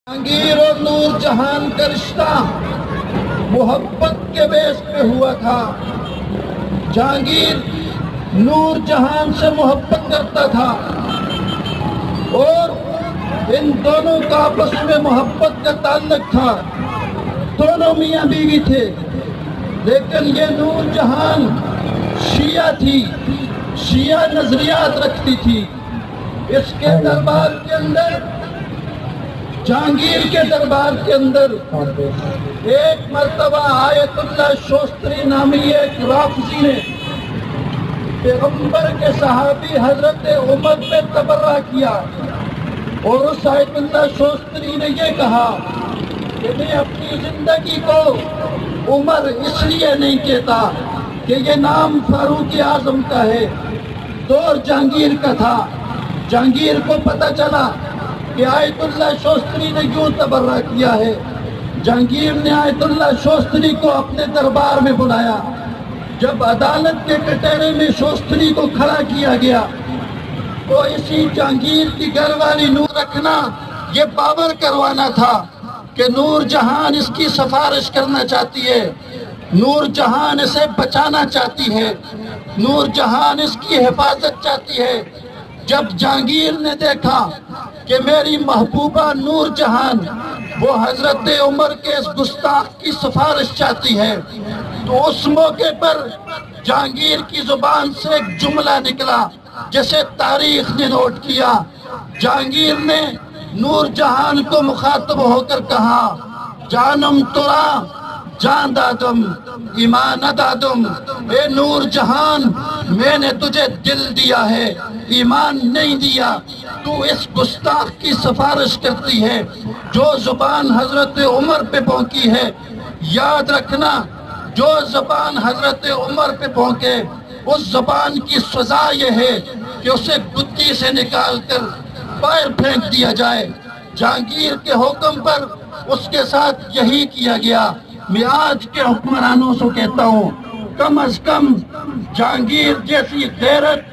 जहांगीर और नूर जहान का रिश्ता मोहब्बत के बेस पे हुआ था। जहांगीर नूर जहान से मोहब्बत करता था और इन दोनों का आपस में मोहब्बत का ताल्लुक था। दोनों मियाँ बीवी थे, लेकिन ये नूर जहान शिया थी, शिया नजरियात रखती थी। इसके दरबार के अंदर, जहांगीर के दरबार के अंदर एक मर्तबा आयतुल्लाह शोस्त्री नामी एक राफजी ने पैगंबर के सहाबी हजरत उमर पे तबर्रा किया और उस आयतुल्लाह शोस्त्री ने ये कहा कि मैं अपनी जिंदगी को उमर इसलिए नहीं कहता कि ये नाम फारूक आजम का है, दौर जहांगीर का था। जहांगीर को पता चला कि आयतुल्लाह शोस्त्री ने क्यों तबर्रा किया है। जहांगीर ने आयतुल्लाह शोस्त्री को अपने दरबार में बुलाया। जब अदालत के कटहरे में शोस्त्री को खड़ा किया गया तो इसी जहांगीर की घरवाली नूर रखना ये बावर करवाना था कि नूर जहान इसकी सिफारिश करना चाहती है, नूर जहान इसे बचाना चाहती है, नूर जहान इसकी हिफाजत चाहती है। जब जहांगीर ने देखा कि मेरी महबूबा नूर जहान वो हजरत उमर के इस गुस्ताख की सिफारिश चाहती है, तो उस मौके पर जहांगीर की जुबान से एक जुमला निकला जिसे तारीख ने नोट किया। जहांगीर ने नूर जहान को मुखातब होकर कहा, जानम तुरा जान दादम ईमान दादम, ए नूर जहान मैंने तुझे दिल दिया है, ईमान नहीं दिया। तू इस गुस्ताख की सिफारिश करती है जो जुबान हजरत उमर पे भौंकी है। याद रखना, जो जुबान हजरत उमर पे भौंके उस जुबान की सजा ये है कि उसे गुत्ती से निकाल कर बाहर फेंक दिया जाए। जहांगीर के हुक्म पर उसके साथ यही किया गया। मैं आज के हुक्मरानों से कहता हूँ, कम अज कम जहांगीर जैसी गैरत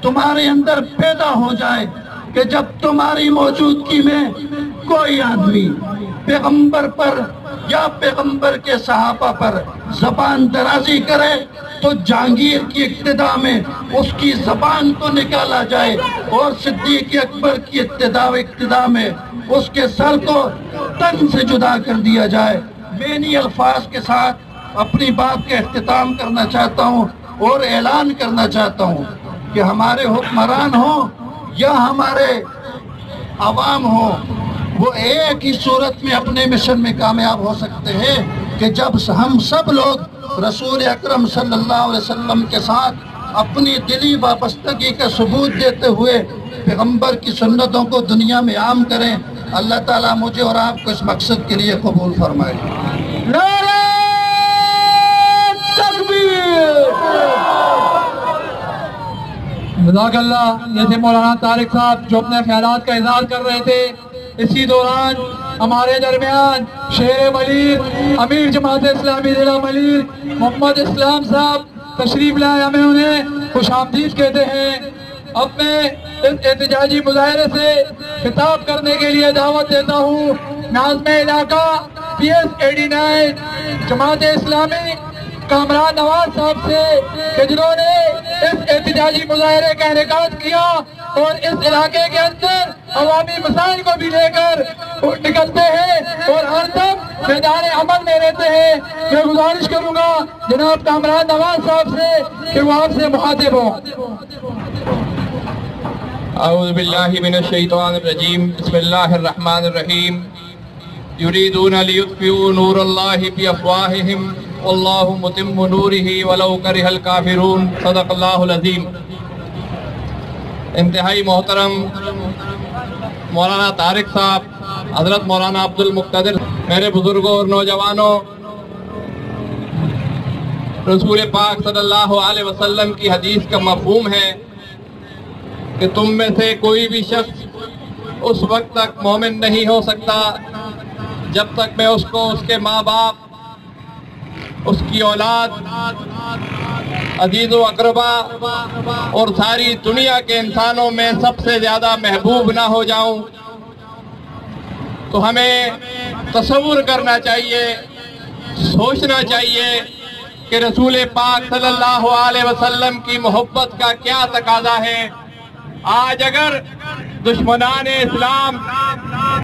तुम्हारे अंदर पैदा हो जाए कि जब तुम्हारी मौजूदगी में कोई आदमी पैगंबर पर या पैगंबर के सहाबा पर जबान दराजी करे तो जहांगीर की इक्तिदा में उसकी जबान को निकाला जाए और सिद्दीक अकबर की इक्तिदा में उसके सर को तन से जुदा कर दिया जाए। मैं इन्हीं अल्फाज के साथ अपनी बात का इख्तिताम करना चाहता हूँ और ऐलान करना चाहता हूँ कि हमारे हुक्मरान हो या हमारे अवाम हो, वो एक ही सूरत में अपने मिशन में कामयाब हो सकते हैं कि जब हम सब लोग रसूल अकरम सल्लल्लाहु अलैहि वसल्लम के साथ अपनी दिली वाबस्तगी का सबूत देते हुए पैगंबर की सुन्नतों को दुनिया में आम करें। अल्लाह ताला मुझे और आपको इस मकसद के लिए कबूल फरमाए। नारे तकबीर। जज़ाकल्लाह। जैसे मौलाना तारिक साहब जो अपने ख्यालात का इज़हार कर रहे थे, इसी दौरान हमारे दरमियान शेर मलीर अमीर जमात इस्लामी ज़िला मलीर मोहम्मद इस्लाम साहब तशरीफ लाए। हमें उन्हें खुशामदीद कहते हैं। अपने इस एहतजाजी मुजाहरे से खिताब करने के लिए दावत देता हूँ नाज़िम इलाका PS 89 जमात इस्लामी कामरान नवाज साहब से कि जिन्होंने इस एहतजाजी मुजाहरे का इनेकाद किया और इस इलाके के अंदर अवामी मसाइल को भी लेकर निकलते हैं और हर दम मैदान अमल में रहते हैं। मैं गुजारिश करूंगा जनाब कामरान नवाज साहब से कि वो आपसे मुखातिब हों। अऊज़ु बिल्लाहि मिनश शैतानिर रजीम, बिस्मिल्लाहिर रहमानिर रहीम। युरीदूना लियुत्फिऊ नूरल्लाहि बिअफ़वाहिहिम वल्लाहु मुतिम्मु नूरिही वलौ करिहल काफ़िरून। सदक़ल्लाहुल अज़ीम। इंतहाई मोहतरम मौलाना तारिक साहब, हज़रत मौलाना अब्दुल मुक़्तदिर, मेरे बुज़ुर्गों और नौजवानों, रसूल पाक सल्लल्लाहु अलैहि वसल्लम की हदीस का मफ़हूम है कि तुम में से कोई भी शख्स उस वक्त तक मोमिन नहीं हो सकता जब तक मैं उसको उसके माँ बाप, उसकी औलाद, अजीज़ व अक़रबा और सारी दुनिया के इंसानों में सबसे ज़्यादा महबूब ना हो जाऊं। तो تو ہمیں تصور کرنا چاہیے، سوچنا چاہیے کہ رسول پاک صلی اللہ علیہ وسلم کی محبت کا کیا تقاضا ہے۔ آج اگر دشمنان اسلام